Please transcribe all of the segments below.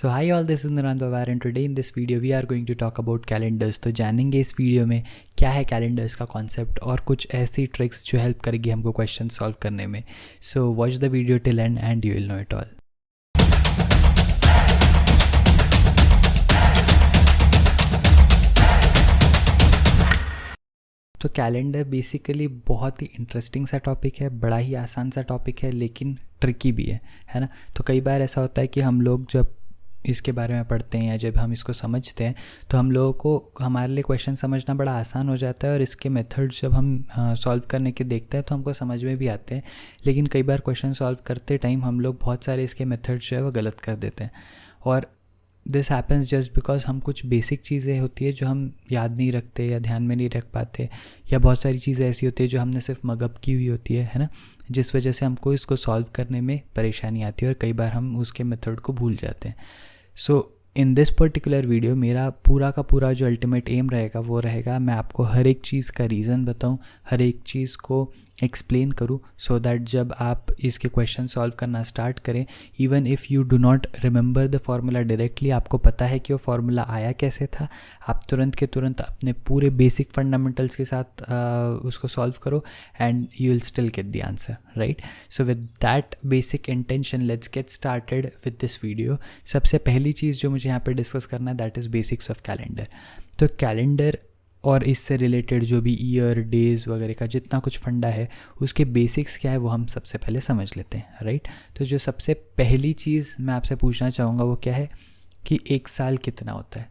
So hi all, this is Nirant Pawar and today in this video we are going to talk about calendars। तो जानेंगे इस video में क्या है calendars का कॉन्सेप्ट और कुछ ऐसी ट्रिक्स जो हेल्प करेगी हमको क्वेश्चन सॉल्व करने में। So watch the video till end you will know it all. तो कैलेंडर बेसिकली बहुत ही इंटरेस्टिंग सा टॉपिक है, बड़ा ही आसान सा टॉपिक है, लेकिन ट्रिकी भी है ना। तो कई बार ऐसा होता है कि हम लोग जब इसके बारे में पढ़ते हैं या जब हम इसको समझते हैं तो हम लोगों को हमारे लिए क्वेश्चन समझना बड़ा आसान हो जाता है और इसके मेथड्स जब हम सॉल्व करने के देखते हैं तो हमको समझ में भी आते हैं। लेकिन कई बार क्वेश्चन सॉल्व करते टाइम हम लोग बहुत सारे इसके मेथड्स जो है वो गलत कर देते हैं और दिस हैपन्स जस्ट बिकॉज हम कुछ बेसिक चीज़ें होती है जो हम याद नहीं रखते या ध्यान में नहीं रख पाते, या बहुत सारी चीज़ें ऐसी होती है जो हमने सिर्फ मगअप की हुई होती है ना, जिस वजह से हमको इसको सॉल्व करने में परेशानी आती है और कई बार हम उसके मेथड को भूल जाते हैं। सो इन दिस पर्टिकुलर वीडियो मेरा पूरा का पूरा जो अल्टीमेट एम रहेगा वो रहेगा मैं आपको हर एक चीज़ का रीज़न बताऊं, हर एक चीज़ को एक्सप्लेन करूं, सो दैट जब आप इसके क्वेश्चन सॉल्व करना स्टार्ट करें, even if you do not remember the formula directly, आपको पता है कि वो फार्मूला आया कैसे था, आप तुरंत के तुरंत अपने पूरे बेसिक फंडामेंटल्स के साथ उसको सॉल्व करो and you will still get the answer, right. So with that basic intention let's get started with this video. सबसे पहली चीज़ जो मुझे यहाँ पे डिस्कस करना है that is basics of calendar. तो कैलेंडर और इससे रिलेटेड जो भी ईयर डेज़ वगैरह का जितना कुछ फंडा है उसके बेसिक्स क्या है वो हम सबसे पहले समझ लेते हैं, राइट। तो जो सबसे पहली चीज़ मैं आपसे पूछना चाहूँगा वो क्या है कि एक साल कितना होता है।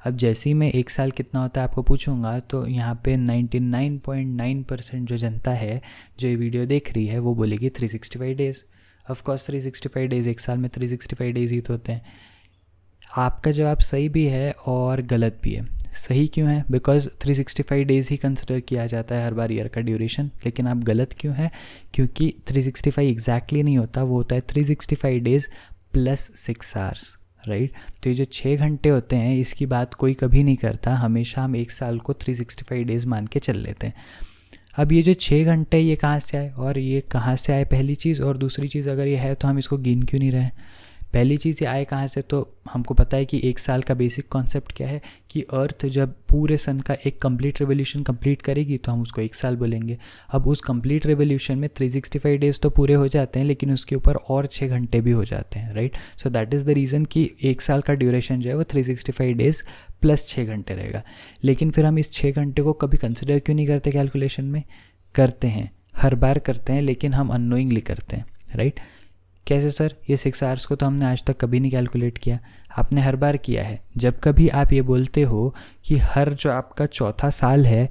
अब जैसे ही मैं एक साल कितना होता है आपको पूछूंगा तो यहाँ पे 99.9% जो जनता है जो ये वीडियो देख रही है वो बोलेगी 365 डेज़। ऑफकोर्स 365 डेज़, एक साल में 365 डेज़ ही तो होते हैं। आपका जवाब सही भी है और गलत भी है। सही क्यों है? बिकॉज 365 डेज़ ही कंसिडर किया जाता है हर बार ईयर का ड्यूरेशन। लेकिन आप गलत क्यों है? क्योंकि 365 एग्जैक्टली नहीं होता, वो होता है 365 डेज़ प्लस 6 आवर्स, राइट। तो ये जो 6 घंटे होते हैं इसकी बात कोई कभी नहीं करता, हमेशा हम एक साल को 365 डेज़ मान के चल लेते हैं। अब ये जो 6 घंटे ये कहाँ से आए और ये कहाँ से आए पहली चीज़, और दूसरी चीज़ अगर ये है तो हम इसको गिन क्यों नहीं रहे? पहली चीज़ ये आए कहाँ से, तो हमको पता है कि एक साल का बेसिक कॉन्सेप्ट क्या है कि अर्थ जब पूरे सन का एक कंप्लीट रेवोल्यूशन कंप्लीट करेगी तो हम उसको एक साल बोलेंगे। अब उस कंप्लीट रेवोल्यूशन में 365 डेज़ तो पूरे हो जाते हैं लेकिन उसके ऊपर और 6 घंटे भी हो जाते हैं, right. So that is the reason कि एक साल का ड्यूरेशन जो है वो 365 डेज़ प्लस 6 घंटे रहेगा। लेकिन फिर हम इस 6 घंटे को कभी कंसिडर क्यों नहीं करते कैलकुलेशन में? करते हैं, हर बार करते हैं, लेकिन हम अननोइंगली करते हैं, राइट। कैसे सर? ये 6 आवर्स को तो हमने आज तक कभी नहीं कैलकुलेट किया। आपने हर बार किया है। जब कभी आप ये बोलते हो कि हर जो आपका चौथा साल है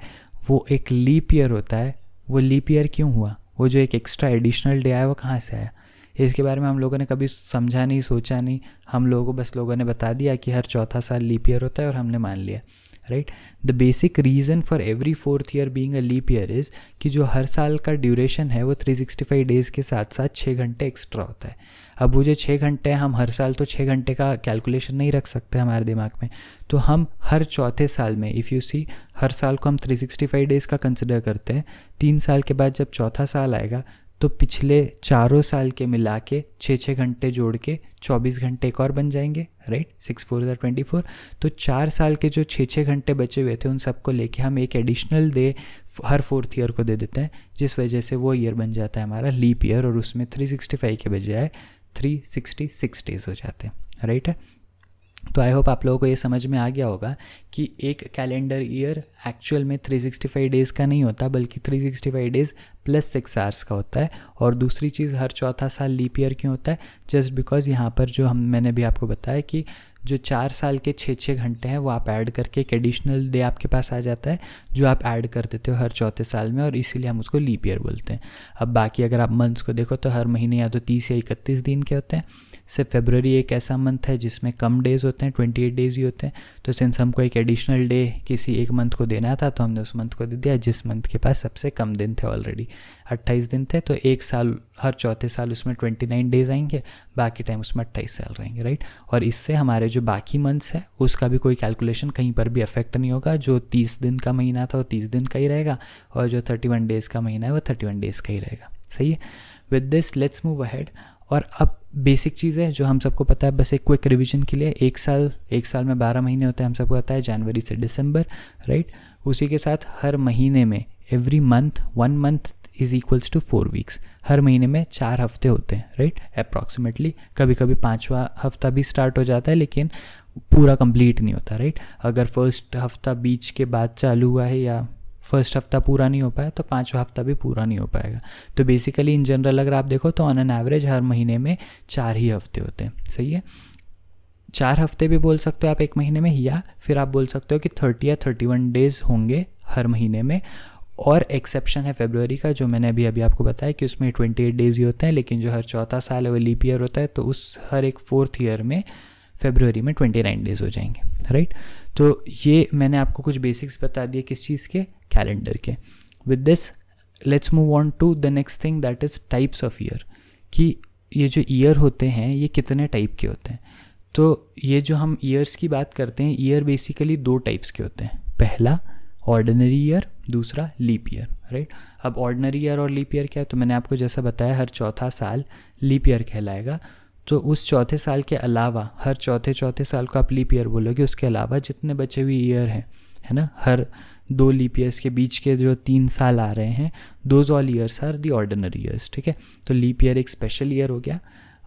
वो एक लीप ईयर होता है, वो लीप ईयर क्यों हुआ? वो जो एक एक्स्ट्रा एडिशनल डे आया वो कहाँ से आया? इसके बारे में हम लोगों ने कभी समझा नहीं, सोचा नहीं। हम लोगों को बस लोगों ने बता दिया कि हर चौथा साल लीप ईयर होता है और हमने मान लिया, right. The basic reason for every 4th year being a leap year is कि जो हर साल का ड्यूरेशन है वो 365 डेज़ के साथ साथ 6 घंटे एक्स्ट्रा होता है। अब वो जो 6 घंटे हैं, हम हर साल तो 6 घंटे का कैलकुलेशन नहीं रख सकते हमारे दिमाग में, तो हम हर चौथे साल में, इफ़ यू सी, हर साल को हम 365 डेज़ का कंसिडर करते हैं। 3 साल के बाद जब चौथा साल आएगा तो पिछले चारों साल के मिला के 6 घंटे जोड़ के 24 घंटे एक और बन जाएंगे, राइट। 6 4 24। तो 4 साल के जो 6 घंटे बचे हुए थे उन सबको लेके हम एक एडिशनल डे हर 4th ईयर को दे देते हैं, जिस वजह से वो ईयर बन जाता है हमारा लीप ईयर और उसमें 365 के बजाय 366 डेज़ हो जाते हैं, राइट है। तो आई होप आप लोगों को ये समझ में आ गया होगा कि एक कैलेंडर ईयर एक्चुअल में 365 डेज़ का नहीं होता बल्कि 365 डेज़ प्लस 6 आवर्स का होता है। और दूसरी चीज़, हर चौथा साल लीप ईयर क्यों होता है? जस्ट बिकॉज यहाँ पर जो मैंने भी आपको बताया कि जो 4 साल के 6 घंटे हैं वो आप ऐड करके एक एडिशनल डे आपके पास आ जाता है जो आप ऐड कर देते हो हर चौथे साल में, और इसीलिए हम उसको लीप ईयर बोलते हैं। अब बाकी अगर आप मंथ्स को देखो तो हर महीने या तो 30 या 31 दिन के होते हैं। सिर्फ फरवरी एक ऐसा मंथ है जिसमें कम डेज़ होते हैं, 28 डेज़ ही होते हैं। तो सिंस हमको एक एडिशनल डे किसी एक मंथ को देना था तो हमने उस मंथ को दे दिया जिस मंथ के पास सबसे कम दिन थे, ऑलरेडी 28 दिन थे। तो एक साल, हर चौथे साल उसमें 29 डेज़ आएंगे, बाकी टाइम उसमें 28 साल रहेंगे, राइट। और इससे हमारे जो बाकी मंथ्स है उसका भी कोई कैलकुलेशन कहीं पर भी अफेक्ट नहीं होगा। जो 30 दिन का महीना था वो 30 दिन का ही रहेगा और जो 31 डेज़ का महीना है वो 31 डेज़ का ही रहेगा, सही है। With this let's move ahead. और अब बेसिक चीज़ है जो हम सबको पता है, बस एक क्विक रिवीजन के लिए, एक साल में 12 महीने होते हैं, हम सबको पता है, जनवरी से दिसंबर, राइट। उसी के साथ हर महीने में every month 1 month is equals to 4 weeks, हर महीने में 4 हफ्ते होते हैं, राइट, अप्रॉक्सीमेटली। कभी कभी 5वां हफ्ता भी स्टार्ट हो जाता है लेकिन पूरा कंप्लीट नहीं होता, राइट। अगर फर्स्ट हफ्ता बीच के बाद चालू हुआ है या फर्स्ट हफ्ता पूरा नहीं हो पाया तो 5वां हफ्ता भी पूरा नहीं हो पाएगा। तो बेसिकली इन जनरल अगर आप देखो तो ऑन एन एवरेज हर महीने में 4 ही हफ्ते होते हैं, सही है। 4 हफ्ते भी बोल सकते हो आप एक महीने में, या फिर आप बोल सकते हो कि 30 या 31 डेज़ होंगे हर महीने में। और एक्सेप्शन है फरवरी का, जो मैंने अभी आपको बताया कि उसमें 28 डेज़ ही होते हैं, लेकिन जो हर चौथा साल है वो लीप ईयर होता है, तो उस हर एक 4th ईयर में फरवरी में 29 डेज़ हो जाएंगे, राइट। तो ये मैंने आपको कुछ बेसिक्स बता दिए किस चीज़ के, कैलेंडर के। With this let's move on to the next thing, that is types of year, कि ये जो ईयर होते हैं ये कितने टाइप के होते हैं। तो ये जो हम ईयर्स की बात करते हैं, ईयर बेसिकली 2 टाइप्स के होते हैं, पहला ऑर्डिनरी ईयर, दूसरा लीप ईयर, राइट। अब ऑर्डिनरी ईयर और लीप ईयर क्या है, तो मैंने आपको जैसा बताया हर चौथा साल लीप ईयर कहलाएगा। तो उस चौथे साल के अलावा, हर चौथे साल को आप लीप ईयर बोलोगे, उसके अलावा जितने बचे हुए ईयर हैं, है ना, हर 2 लीप ईयर्स के बीच के जो 3 साल आ रहे हैं, those all years are the ordinary years, ठीक है। तो लीप ईयर एक स्पेशल ईयर हो गया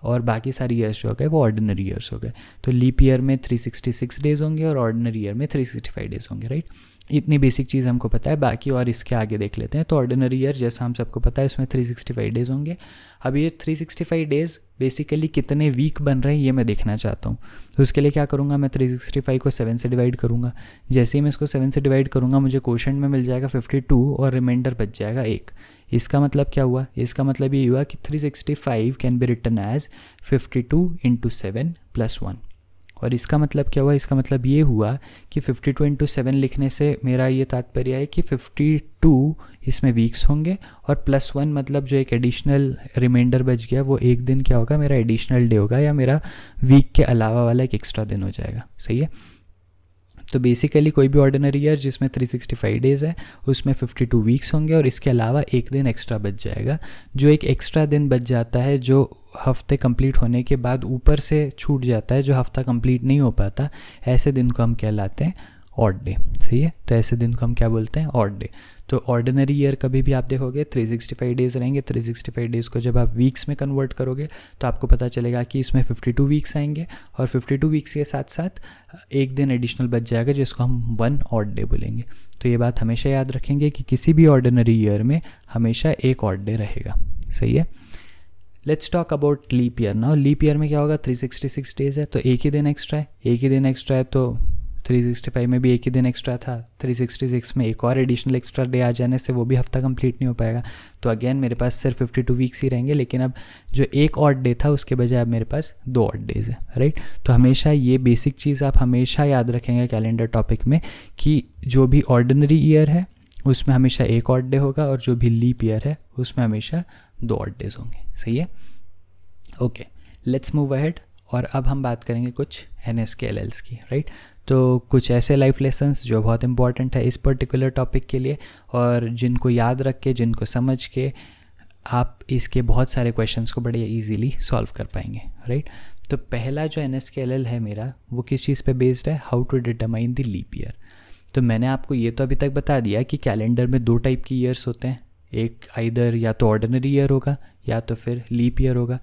और बाकी सारी ईयर्स जो हो गए वो ऑर्डिनरी ईयर्स हो गए। तो लीप ईयर में 366 डेज़ होंगे और ऑर्डिनरी ईयर में 365 डेज़ होंगे, राइट। इतनी बेसिक चीज़ हमको पता है, बाकी और इसके आगे देख लेते हैं। तो ऑर्डिनरी ईयर जैसा हम सबको पता है इसमें 365 डेज़ होंगे। अब ये 365 डेज़ बेसिकली कितने वीक बन रहे हैं ये मैं देखना चाहता हूँ। तो उसके लिए क्या करूँगा, मैं 365 को 7 से डिवाइड करूँगा। जैसे ही मैं इसको 7 से डिवाइड करूँगा मुझे क्वोशंट में मिल जाएगा 52 और रिमाइंडर बच जाएगा 1। इसका मतलब क्या हुआ, इसका मतलब ये हुआ कि 365 कैन बी रिटन एज 52 × 7 + 1। और इसका मतलब क्या हुआ, इसका मतलब ये हुआ कि 52 × 7 लिखने से मेरा ये तात्पर्य है कि 52 इसमें वीक्स होंगे और +1 मतलब जो एक एडिशनल रिमाइंडर बच गया वो एक दिन क्या होगा, मेरा एडिशनल डे होगा, या मेरा वीक के अलावा वाला एक एक्स्ट्रा दिन हो जाएगा, सही है। तो बेसिकली कोई भी ऑर्डिनरी ईयर जिसमें 365 डेज़ है उसमें 52 वीक्स होंगे और इसके अलावा एक दिन एक्स्ट्रा बच जाएगा। जो एक एक्स्ट्रा दिन बच जाता है, जो हफ्ते कंप्लीट होने के बाद ऊपर से छूट जाता है, जो हफ्ता कंप्लीट नहीं हो पाता, ऐसे दिन को हम कहलाते हैं ऑड डे, सही है। तो ऐसे दिन को हम क्या बोलते हैं, ऑड डे। तो ऑर्डिनरी ईयर कभी भी आप देखोगे 365 डेज़ रहेंगे। 365 डेज़ को जब आप वीक्स में कन्वर्ट करोगे तो आपको पता चलेगा कि इसमें 52 वीक्स आएंगे और 52 वीक्स के साथ साथ एक दिन एडिशनल बच जाएगा जिसको हम 1 ऑड डे बोलेंगे। तो ये बात हमेशा याद रखेंगे कि किसी भी ऑर्डिनरी ईयर में हमेशा एक ऑड डे रहेगा, सही है। Let's talk about leap year now. Leap year में क्या होगा, 366 डेज़ है तो एक ही दिन एक्स्ट्रा है, एक ही दिन एक्स्ट्रा है। तो 365 में भी एक ही दिन एक्स्ट्रा था, 366 में एक और एडिशनल एक्स्ट्रा डे आ जाने से वो भी हफ्ता कंप्लीट नहीं हो पाएगा। तो अगेन मेरे पास सिर्फ 52 वीक्स ही रहेंगे, लेकिन अब जो एक ऑड डे था उसके बजाय अब मेरे पास 2 ऑड डेज़ है, राइट। तो हमेशा ये बेसिक चीज़ आप हमेशा याद रखेंगे कैलेंडर टॉपिक में कि जो भी ऑर्डिनरी ईयर है उसमें हमेशा एक ऑड डे होगा और जो भी लीप ईयर है उसमें हमेशा 2 ऑड डेज़ होंगे, सही है। Okay, let's move ahead. और अब हम बात करेंगे कुछ NSKLLs की, राइट। तो कुछ ऐसे लाइफ लेसन्स जो बहुत इंपॉर्टेंट है इस पर्टिकुलर टॉपिक के लिए और जिनको याद रख के, जिनको समझ के आप इसके बहुत सारे क्वेश्चंस को बड़े इजीली सॉल्व कर पाएंगे, राइट। तो पहला जो NSKLL है मेरा वो किस चीज़ पे बेस्ड है, how to determine the leap year. तो मैंने आपको ये तो अभी तक बता दिया कि कैलेंडर में 2 टाइप की ईयर्स होते हैं, एक आइदर या तो ऑर्डिनरी ईयर होगा या तो फिर लीप ईयर होगा।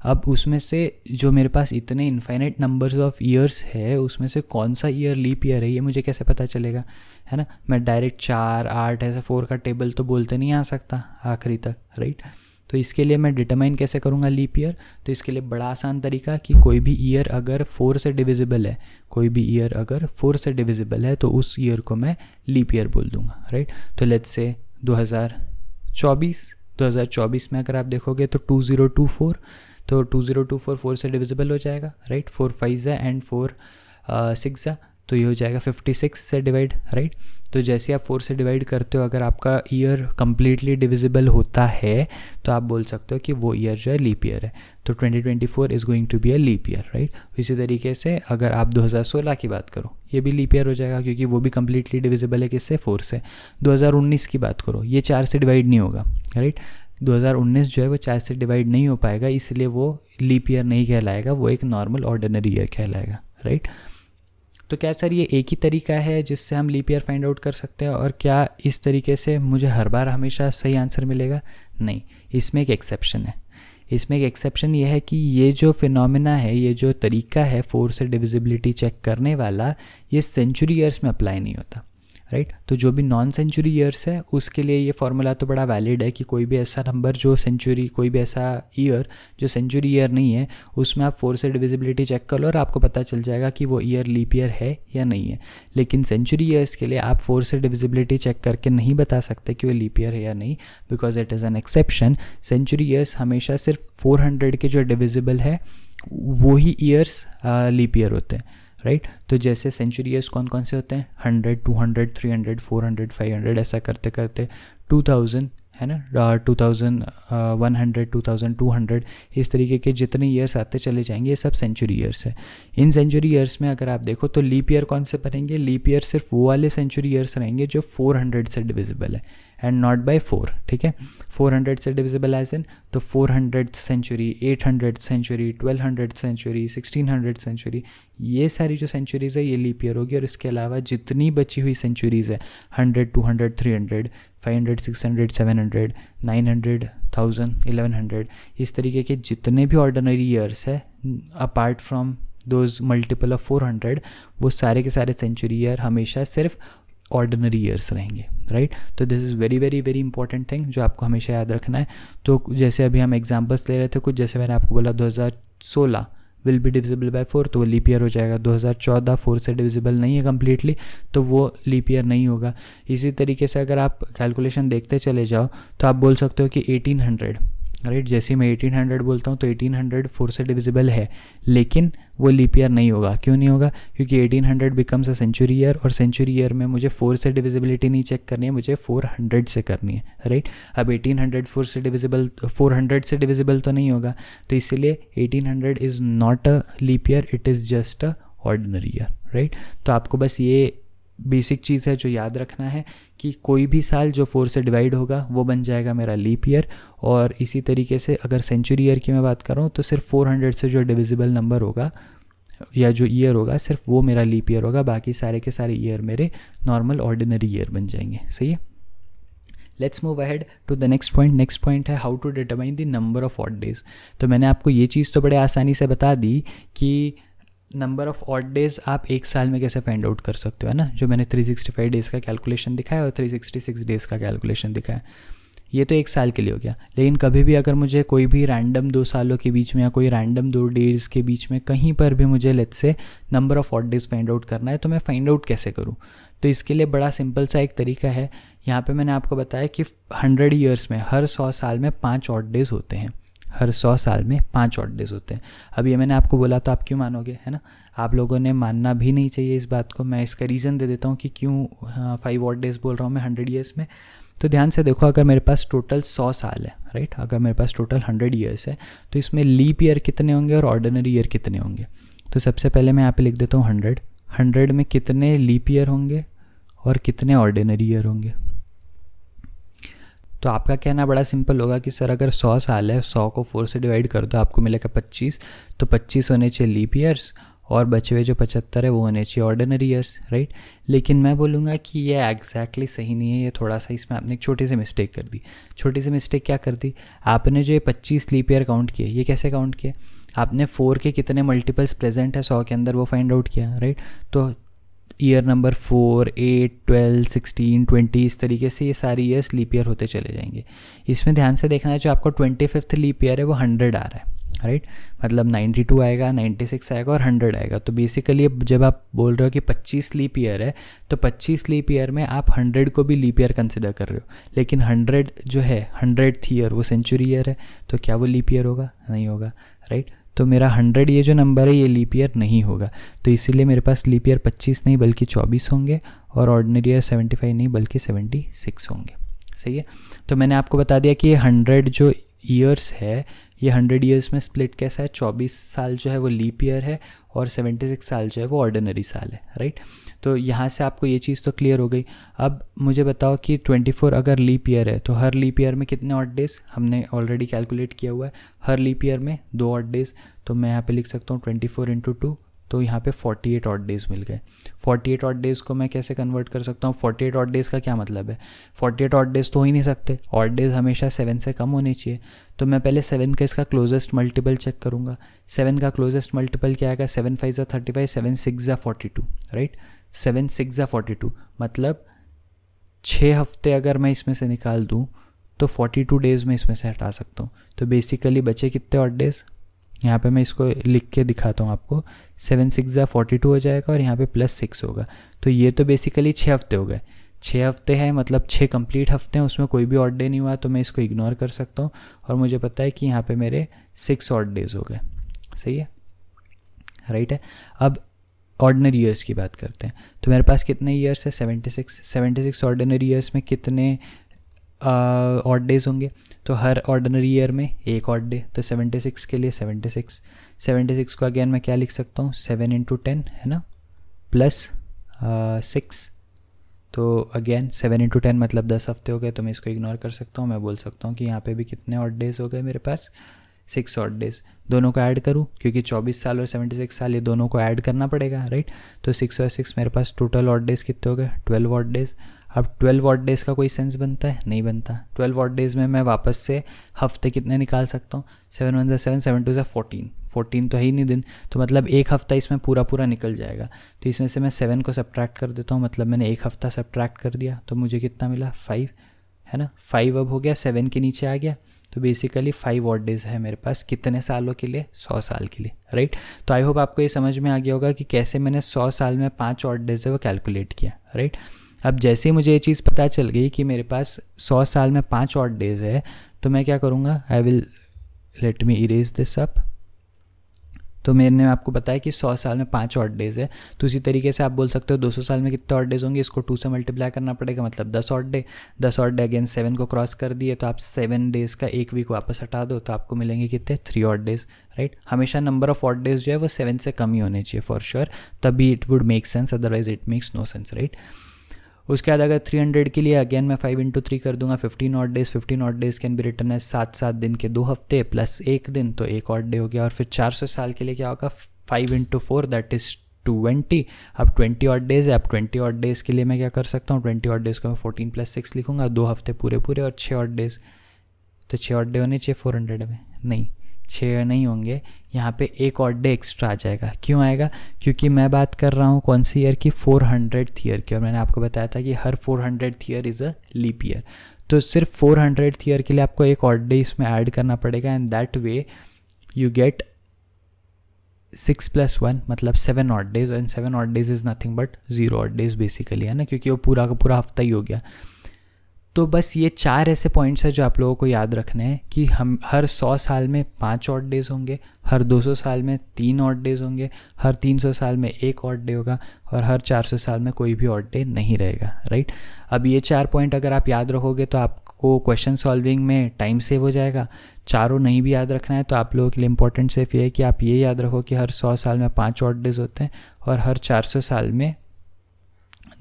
अब उसमें से जो मेरे पास इतने इनफाइनाइट नंबर्स ऑफ ईयर्स है उसमें से कौन सा ईयर लीप ईयर है ये मुझे कैसे पता चलेगा, है ना। मैं डायरेक्ट 4, 8 ऐसे 4 का टेबल तो बोलते नहीं आ सकता आखिरी तक, राइट। तो इसके लिए मैं डिटरमाइन कैसे करूँगा लीप ईयर, तो इसके लिए बड़ा आसान तरीका कि कोई भी ईयर अगर 4 से डिविजिबल है, कोई भी ईयर अगर 4 से डिविजिबल है तो उस ईयर को मैं लीप ईयर बोल दूँगा, राइट। तो लेट्स से 2024 में अगर आप देखोगे तो 2024, तो 2024 4 से डिविजिबल हो जाएगा, राइट। 4 5 एंड 4 6 तो ये हो जाएगा 56 से डिवाइड, राइट। तो जैसे आप 4 से डिवाइड करते हो अगर आपका ईयर कम्प्लीटली डिविजिबल होता है तो आप बोल सकते हो कि वो ईयर जो है लीप ईयर है। तो 2024 is going to be a leap year, right. इसी तरीके से अगर आप 2016 की बात करो ये भी लीप ईयर हो जाएगा क्योंकि वो भी कम्प्लीटली डिविजिबल है किससे, 4 से। 2019 की बात करो ये 4 से डिवाइड नहीं होगा, राइट। 2019 जो है वो 4 से डिवाइड नहीं हो पाएगा, इसलिए वो लीप ईयर नहीं कहलाएगा, वो एक नॉर्मल ऑर्डिनरी ईयर कहलाएगा, राइट। तो क्या सर ये एक ही तरीका है जिससे हम लीप ईयर फाइंड आउट कर सकते हैं, और क्या इस तरीके से मुझे हर बार हमेशा सही आंसर मिलेगा? नहीं, इसमें एक एक्सेप्शन है। इसमें एक एक्सेप्शन ये है कि ये जो फिनोमेना है, ये जो तरीका है 4 से डिविजिबिलिटी चेक करने वाला, ये सेंचुरी ईयर्स में अप्लाई नहीं होता, राइट। तो जो भी नॉन सेंचुरी ईयर्स है उसके लिए ये फार्मूला तो बड़ा वैलिड है कि कोई भी ऐसा नंबर जो सेंचुरी, कोई भी ऐसा ईयर जो सेंचुरी ईयर नहीं है, उसमें आप 4 से डिविजिबिलिटी चेक कर लो और आपको पता चल जाएगा कि वो ईयर लीप ईयर है या नहीं है। लेकिन सेंचुरी ईयर्स के लिए आप 4 से डिविजिबिलिटी चेक करके नहीं बता सकते कि वो लीप ईयर है या नहीं, because it is an exception. Century years हमेशा सिर्फ 400 के जो डिविजिबल है वो ही ईयर्स लीप ईयर होते हैं, राइट। तो जैसे सेंचुरी ईयर्स कौन कौन से होते हैं? 100, 200, 300, 400, 500, ऐसा करते करते 2000 है ना, 2100, 2200, इस तरीके के जितने ईयर्स आते चले जाएंगे, ये सब सेंचुरी ईयर्स है। इन सेंचुरी ईयर्स में अगर आप देखो तो लीप ईयर कौन से बनेंगे? लीप ईयर सिर्फ वो वाले सेंचुरी ईयर्स रहेंगे जो 400 से डिविजिबल है, एंड नॉट बाय 4, ठीक है। 400 से डिविजिबल एज इन तो 400 सेंचुरी, 800 सेंचुरी, 1200 सेंचुरी, 1600 सेंचुरी, ये सारी जो सेंचुरीज़ है ये लीप ईयर होगी। और इसके अलावा जितनी बची हुई सेंचुरीज़ है 100, 200, 300, 500, 600, 700, 900, 1000, 1100, इस तरीके के जितने भी ऑर्डिनरी ईयर्स है apart from those multiple of 400, वो सारे के सारे सेंचुरी ईयर हमेशा सिर्फ ऑर्डिनरी ईयर्स रहेंगे, राइट। तो this is very very very important thing जो आपको हमेशा याद रखना है। तो जैसे अभी हम एग्जांपल्स ले रहे थे कुछ, जैसे मैंने आपको बोला 2016 विल बी डिविजिबल बाय 4, तो वो लीप ईयर हो जाएगा। 2014 4 से डिविजिबल नहीं है कम्प्लीटली, तो वो लीप ईयर नहीं होगा। इसी तरीके से अगर आप कैलकुलेशन देखते चले जाओ तो आप बोल सकते हो कि 1800, राइट। जैसे मैं 1800 बोलता हूँ तो 1800 4 से डिविजिबल है, लेकिन वो लीप ईयर नहीं होगा। क्यों नहीं होगा? क्योंकि 1800 बिकम्स अ सेंचुरी ईयर, और सेंचुरी ईयर में मुझे 4 से डिविजिबिलिटी नहीं चेक करनी है, मुझे 400 से करनी है, राइट। अब 1800 4 से डिविजिबल, 400 से डिविजिबल तो नहीं होगा, तो इसीलिए 1800 is not a leap year, it is just a ordinary year, right. तो आपको बस ये बेसिक चीज़ है जो याद रखना है कि कोई भी साल जो 4 से डिवाइड होगा वो बन जाएगा मेरा लीप ईयर। और इसी तरीके से अगर सेंचुरी ईयर की मैं बात कर रहा हूँ तो सिर्फ 400 से जो डिविजिबल नंबर होगा या जो ईयर होगा सिर्फ वो मेरा लीप ईयर होगा, बाकी सारे के सारे ईयर मेरे नॉर्मल ऑर्डिनरी ईयर बन जाएंगे, सही है। Let's move ahead to the next point. Next point है how to determine the number of odd days. तो मैंने आपको ये चीज़ तो बड़े आसानी से बता दी कि नंबर ऑफ़ ऑड डेज़ आप एक साल में कैसे फाइंड आउट कर सकते हो, है ना। जो मैंने 365 डेज़ का कैलकुलेशन दिखाया और 366 डेज़ का कैलकुलेशन दिखाया, ये तो एक साल के लिए हो गया। लेकिन कभी भी अगर मुझे कोई भी रैंडम 2 सालों के बीच में या कोई रैंडम 2 डेज़ के बीच में कहीं पर भी मुझे let's say number of odd days find out करना है, तो मैं फाइंड आउट कैसे करूँ? तो इसके लिए बड़ा सिंपल सा एक तरीका है। यहाँ पे मैंने आपको बताया कि 100 ईयर्स में, हर 100 साल में 5 ऑड डेज़ होते हैं। हर 100 साल में 5 ऑड डेज़ होते हैं। अब ये मैंने आपको बोला तो आप क्यों मानोगे, है ना। आप लोगों ने मानना भी नहीं चाहिए इस बात को। मैं इसका रीज़न दे देता हूँ कि क्यों 5 ऑड डेज़ बोल रहा हूँ मैं 100 ईयर्स में। तो ध्यान से देखो, अगर मेरे पास टोटल 100 साल है, राइट, अगर मेरे पास टोटल 100 ईयर्स है, तो इसमें लीप ईयर कितने होंगे और ऑर्डिनरी ईयर कितने होंगे? तो सबसे पहले मैं यहाँ पे लिख देता हूँ 100 में कितने लीप ईयर होंगे और कितने ऑर्डिनरी ईयर होंगे। तो आपका कहना बड़ा सिंपल होगा कि सर अगर 100 साल है, 100 को 4 से डिवाइड कर दो, आपको मिलेगा 25, तो 25 होने चाहिए लीप ईयर्स और बचे हुए जो 75 है वो होने चाहिए ऑर्डिनरी ईयर्स, राइट। लेकिन मैं बोलूँगा कि ये एग्जैक्टली सही नहीं है, ये थोड़ा सा इसमें आपने एक छोटी सी मिस्टेक कर दी। छोटी सी मिस्टेक क्या कर दी? आपने जो ये 25 लीप ईयर काउंट किए, ये कैसे काउंट किए? आपने 4 के कितने मल्टीपल्स प्रेजेंट है 100 के अंदर वो फाइंड आउट किया, राइट। तो ईयर नंबर 4, 8, 12, 16, 20, इस तरीके से ये सारी ईयर्स लीप ईयर होते चले जाएंगे। इसमें ध्यान से देखना है, जो आपको 25th लीप ईयर है वो 100 आ रहा है, राइट। मतलब 92 आएगा, 96 आएगा और 100 आएगा। तो बेसिकली जब आप बोल रहे हो कि 25 लीप ईयर है, तो 25 लीप ईयर में आप 100 को भी लीप ईयर कंसिडर कर रहे हो। लेकिन 100 जो है 100th ईयर वो सेंचुरी ईयर है, तो क्या वो लीप ईयर होगा? नहीं होगा, राइट। तो मेरा 100 ये जो नंबर है ये लीप ईयर नहीं होगा। तो इसीलिए मेरे पास लीप ईयर 25 नहीं बल्कि 24 होंगे और ऑर्डिनरी ईयर 75 नहीं बल्कि 76 होंगे, सही है। तो मैंने आपको बता दिया कि 100 जो ईयर्स है ये 100 ईयर्स में स्प्लिट कैसा है, 24 साल जो है वो लीप ईयर है और 76 साल जो है वो ऑर्डिनरी साल है, राइट। तो यहाँ से आपको ये चीज़ तो क्लियर हो गई। अब मुझे बताओ कि 24 अगर लीप ईयर है तो हर लीप ईयर में कितने ऑड डेज, हमने ऑलरेडी कैलकुलेट किया हुआ है, हर लीप ईयर में 2 ऑड डेज। तो मैं यहाँ पे लिख सकता हूँ 24 × 2, तो यहाँ पे 48 ऑड डेज़ मिल गए। 48 ऑड डेज़ को मैं कैसे कन्वर्ट कर सकता हूँ, 48 ऑड डेज़ का क्या मतलब है, 48 ऑड डेज़ तो हो ही नहीं सकते, ऑड डेज़ हमेशा 7 से कम होने चाहिए। तो मैं पहले 7 का इसका क्लोजेस्ट मल्टीपल चेक करूँगा। 7 का क्लोजेस्ट मल्टीपल क्या आएगा, 7 × 5 = 35, 7 × 6 = 42, राइट। 7 × 6 = 42, मतलब 6 हफ्ते अगर मैं इसमें से निकाल दूँ तो 42 डेज़ में इसमें से हटा सकता हूँ। तो बेसिकली बचे कितने ऑड डेज़, यहाँ पे मैं इसको लिख के दिखाता हूँ आपको। 7 × 6 = 42 हो जाएगा और यहाँ पे +6 होगा। तो ये तो बेसिकली 6 हफ्ते हो गए। 6 हफ्ते हैं मतलब 6 कंप्लीट हफ्ते हैं, उसमें कोई भी ऑड डे नहीं हुआ, तो मैं इसको इग्नोर कर सकता हूँ। और मुझे पता है कि यहाँ पे मेरे 6 ऑड डेज हो गए, सही है, राइट है। अब ऑर्डिनरी ईयर्स की बात करते हैं। तो मेरे पास कितने ईयर्स है, 76 ऑर्डिनरी ईयर्स में कितने ऑड डेज होंगे। तो हर ऑर्डिनरी ईयर में 1 ऑड डे, तो 76 के लिए 76 को अगेन मैं क्या लिख सकता हूँ, 7 × 10 है ना, +6। तो अगेन 7 × 10 मतलब 10 हफ्ते हो गए, तो मैं इसको इग्नोर कर सकता हूँ। मैं बोल सकता हूँ कि यहाँ पे भी कितने ऑड डेज हो गए मेरे पास, 6 ऑड डेज। दोनों को ऐड करूँ क्योंकि 24 साल और 76 साल ये दोनों को ऐड करना पड़ेगा, राइट। तो 6 और 6 मेरे पास टोटल ऑड डेज कितने हो गए, 12 ऑड डेज। अब 12 ऑड डेज़ का कोई सेंस बनता है, नहीं बनता। 12 ऑड डेज़ में मैं वापस से हफ्ते कितने निकाल सकता हूँ, 7 × 1 = 7, 7 × 2 = 14 तो है ही नहीं दिन, तो मतलब एक हफ्ता इसमें पूरा निकल जाएगा। तो इसमें से मैं 7 को सब्ट्रैक्ट कर देता हूँ, मतलब मैंने एक हफ्ता सब्ट्रैक्ट कर दिया, तो मुझे कितना मिला, 5 है ना। 5 अब हो गया, 7 के नीचे आ गया, तो बेसिकली 5 ऑड डेज़ है मेरे पास, कितने सालों के लिए, 100 साल के लिए, राइट। तो आई होप आपको ये समझ में आ गया होगा कि कैसे मैंने 100 साल में 5 ऑड डेज़ है वो कैलकुलेट किया, राइट। अब जैसे ही मुझे ये चीज़ पता चल गई कि मेरे पास 100 साल में 5 ऑड डेज़ है, तो मैं क्या करूँगा, I will let me erase this up. तो मैंने आपको बताया कि 100 साल में 5 ऑड डेज़ है, तो उसी तरीके से आप बोल सकते हो 200 साल में कितने ऑड डेज़ होंगे, इसको 2 से मल्टीप्लाई करना पड़ेगा, मतलब 10 odd day. 10 odd day again 7 को क्रॉस कर दिए, तो आप 7 डेज़ का एक वीक वापस हटा दो, तो आपको मिलेंगे कितने, 3 ऑड डेज़, राइट। हमेशा नंबर ऑफ ऑड डेज़ जो है वो 7 से कम ही होने चाहिए फॉर श्योर, तभी it would make sense, otherwise it makes no sense, right. उसके बाद अगर 300 के लिए अगेन मैं 5 × 3 कर दूंगा, 15 odd days. 15 odd days can be written as 7 दिन के 2 हफ्ते प्लस 1 दिन, तो 1 ऑड डे हो गया। और फिर 400 साल के लिए क्या होगा, 5 × 4 दैट इज़ 20। अब 20 ऑड डेज़ है, अब 20 ऑड डेज़ के लिए मैं क्या कर सकता हूँ, 20 ऑड डेज़ को मैं 14 + 6 लिखूंगा, 2 हफ्ते पूरे और 6 ऑड डेज़, तो 6 ऑड डे होने चाहिए 400 में, नहीं 6 नहीं होंगे, यहाँ पे 1 ऑड डे एक्स्ट्रा आ जाएगा। क्यों आएगा, क्योंकि मैं बात कर रहा हूँ कौन सी ईयर की, 400th ईयर की, और मैंने आपको बताया था कि हर 400th year is a leap year. तो सिर्फ 400th ईयर के लिए आपको 1 ऑड डे इसमें ऐड करना पड़ेगा, and that way you get 6 + 1 मतलब 7 odd days, and 7 odd days is nothing but 0 odd days basically, है ना, क्योंकि वो पूरा का पूरा हफ्ता ही हो गया। तो बस ये 4 ऐसे पॉइंट्स हैं जो आप लोगों को याद रखने हैं कि हम हर 100 साल में 5 ऑड डेज़ होंगे, हर 200 साल में 3 ऑड डेज़ होंगे, हर 300 साल में 1 ऑड डे होगा, और हर 400 साल में कोई भी ऑड डे नहीं रहेगा, राइट। अब ये 4 पॉइंट अगर आप याद रखोगे तो आपको क्वेश्चन सॉल्विंग में टाइम सेव हो जाएगा। चारों नहीं भी याद रखना है तो आप लोगों के लिए इंपॉर्टेंट सिर्फ ये है कि आप ये याद रखो कि हर 100 साल में 5 ऑड डेज़ होते हैं, और हर 400 साल में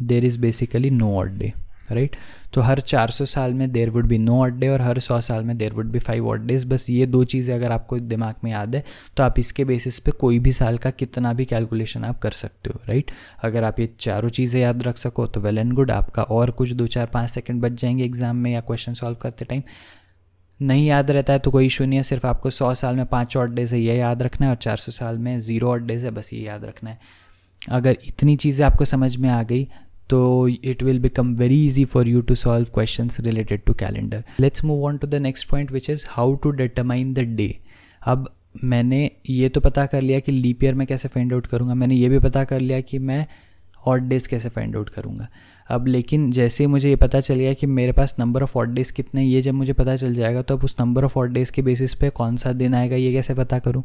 there is basically no odd day, right. तो हर 400 साल में there would be no odd day, और हर 100 साल में there would be 5 odd days. बस ये 2 चीज़ें अगर आपको दिमाग में याद है तो आप इसके बेसिस पे कोई भी साल का कितना भी कैलकुलेशन आप कर सकते हो, राइट। अगर आप ये चारों चीज़ें याद रख सको तो वेल एंड गुड, आपका और कुछ 2, 4, 5 सेकंड बच जाएंगे एग्जाम में या क्वेश्चन सॉल्व करते टाइम। नहीं याद रहता है तो कोई इशू नहीं है, सिर्फ आपको 100 साल में 5 ऑड डेज है ये याद रखना है, और 400 साल में 0 ऑड डेज है, बस ये याद रखना है। अगर इतनी चीज़ें आपको समझ में आ गई तो it will become very easy for you to solve questions related to calendar. Let's move on to the next point, which is how to determine the day. अब मैंने ये तो पता कर लिया कि लीप ईयर में कैसे फाइंड आउट करूँगा, मैंने ये भी पता कर लिया कि मैं ऑड डेज़ कैसे फाइंड आउट करूँगा। अब लेकिन जैसे ही मुझे ये पता चल गया कि मेरे पास नंबर ऑफ़ ऑड डेज़ कितने, ये जब मुझे पता चल जाएगा तो अब उस नंबर ऑफ़ ऑड डेज़ के बेसिस पे कौन सा दिन आएगा ये कैसे पता करूँ।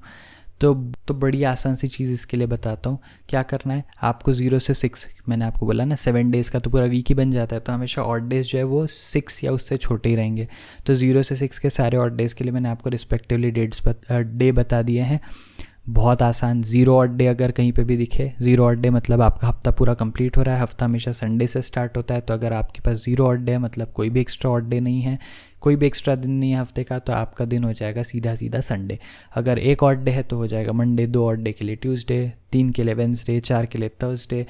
तो बड़ी आसान सी चीज़ इसके लिए बताता हूँ। क्या करना है आपको, 0 से 6, मैंने आपको बोला ना 7 डेज़ का तो पूरा वीक ही बन जाता है, तो हमेशा ऑड डेज़ जो है वो 6 या उससे छोटे ही रहेंगे। तो 0 से 6 के सारे ऑड डेज़ के लिए मैंने आपको रिस्पेक्टिवली डे बता दिए हैं। बहुत आसान, 0 ऑड डे अगर कहीं पे भी दिखे, 0 ऑड डे मतलब आपका हफ्ता पूरा कंप्लीट हो रहा है। हफ्ता हमेशा संडे से स्टार्ट होता है, तो अगर आपके पास 0 ऑड डे है मतलब कोई भी एक्स्ट्रा ऑड डे नहीं है, कोई भी एक्स्ट्रा दिन नहीं है हफ्ते का, तो आपका दिन हो जाएगा सीधा सीधा संडे। अगर 1 ऑड डे है तो हो जाएगा मंडे, 2 ऑड डे के लिए ट्यूसडे, 3 के लिए वेंसडे, 4 के लिए थर्सडे,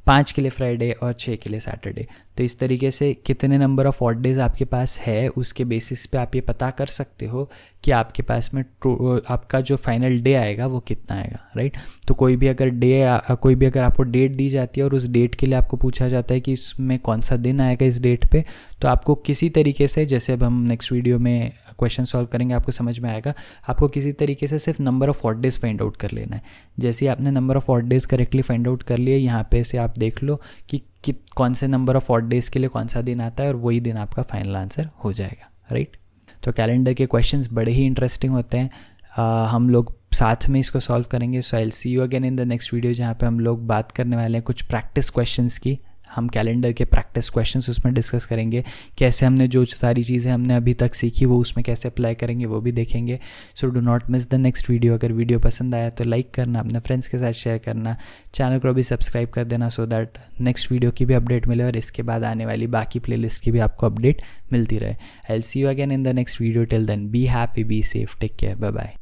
5 के लिए फ्राइडे और 6 के लिए सैटरडे। तो इस तरीके से कितने नंबर ऑफ़ ऑड डेज़ आपके पास है उसके बेसिस पे आप ये पता कर सकते हो कि आपके पास में आपका जो फाइनल डे आएगा वो कितना आएगा, राइट। तो कोई भी अगर आपको डेट दी जाती है और उस डेट के लिए आपको पूछा जाता है कि इसमें कौन सा दिन आएगा इस डेट पे, तो आपको किसी तरीके से, जैसे अब हम नेक्स्ट वीडियो में क्वेश्चन सॉल्व करेंगे आपको समझ में आएगा, आपको किसी तरीके से सिर्फ number of odd days find out कर लेना है। जैसे आपने number of odd days correctly find out कर लिए, यहाँ पे से आप देख लो कि कौन से नंबर ऑफ़ ऑड डेज़ के लिए कौन सा दिन आता है और वही दिन आपका फाइनल आंसर हो जाएगा, राइट। तो कैलेंडर के क्वेश्चंस बड़े ही इंटरेस्टिंग होते हैं, हम लोग साथ में इसको सॉल्व करेंगे। So I will see you again in the next video, जहाँ पे हम लोग बात करने वाले हैं कुछ प्रैक्टिस क्वेश्चंस की। हम कैलेंडर के प्रैक्टिस क्वेश्चंस उसमें डिस्कस करेंगे, कैसे हमने जो सारी चीज़ें हमने अभी तक सीखी वो उसमें कैसे अप्लाई करेंगे वो भी देखेंगे। So do not miss the next video. अगर वीडियो पसंद आया तो लाइक करना, अपने फ्रेंड्स के साथ शेयर करना, चैनल को भी सब्सक्राइब कर देना, सो दैट नेक्स्ट वीडियो की भी अपडेट मिले और इसके बाद आने वाली बाकी प्लेलिस्ट की भी आपको अपडेट मिलती रहे। I will see you again in the next video. Till then be happy, be safe, take care, bye bye.